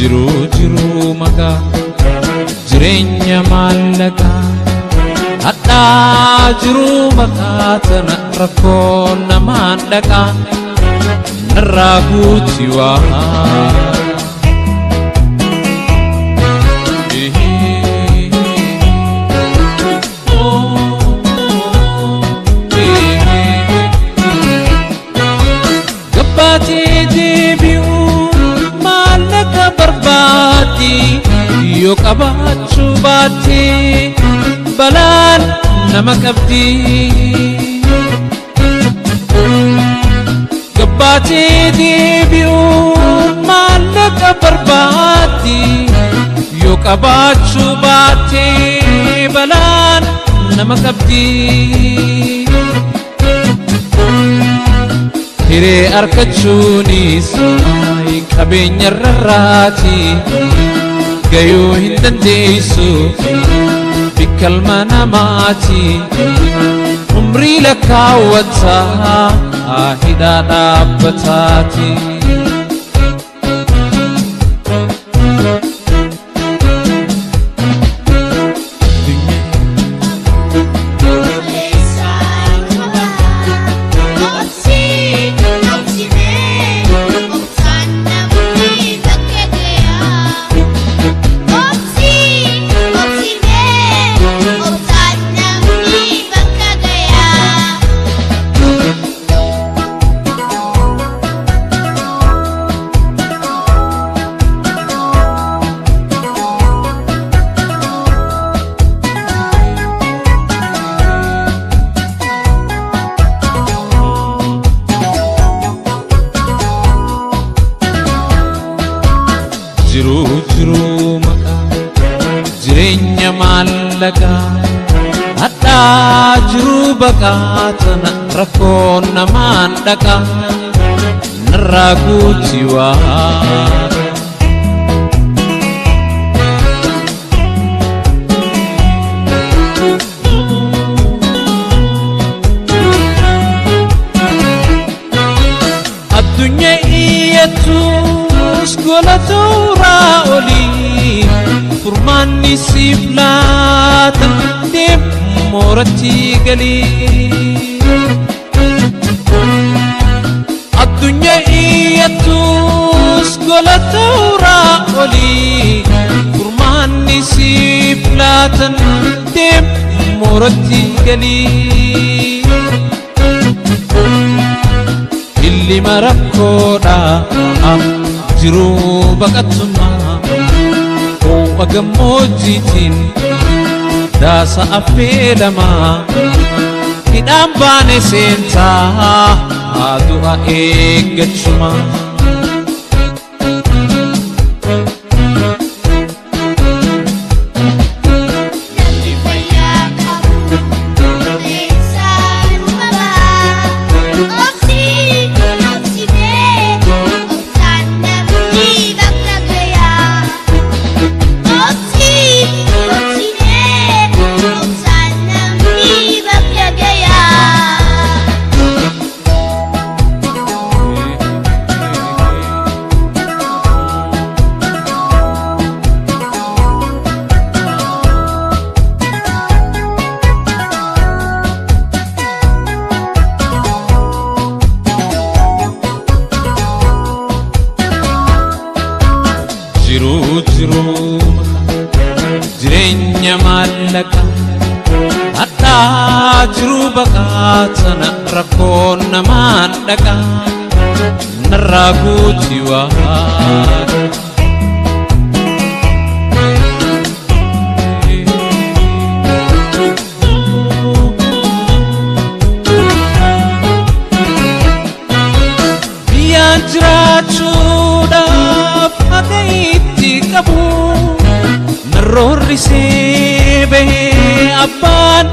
jiru maka jirenya malaka hatta jiru maka tana rakon namandaka naragutiwa yo kabachu bati balan namak abdi gabati dibiu malaka barbati yo kabachu bati balan namak abdi hire arkachuni sai kabenya rarati gayo hindandeesu bikalmana maati umri lakawata ahida dhaabataati jiru maka jirenya malaka hatta jiru baka tana rakon namandaka naragutiwa adunya iyatu Skolatura oli furmani siflatan dem morati gali adunya iyatu skolatura oli furmani siflatan dem morati gali illi marakoda jiru bakatuma o agamojitin dasa afedama idambane senta adua egachuma jiru jirenya malaka hatta jiru baka tana rakon namandaka naragutiwa biyan jirachuda kabu narori sebe apan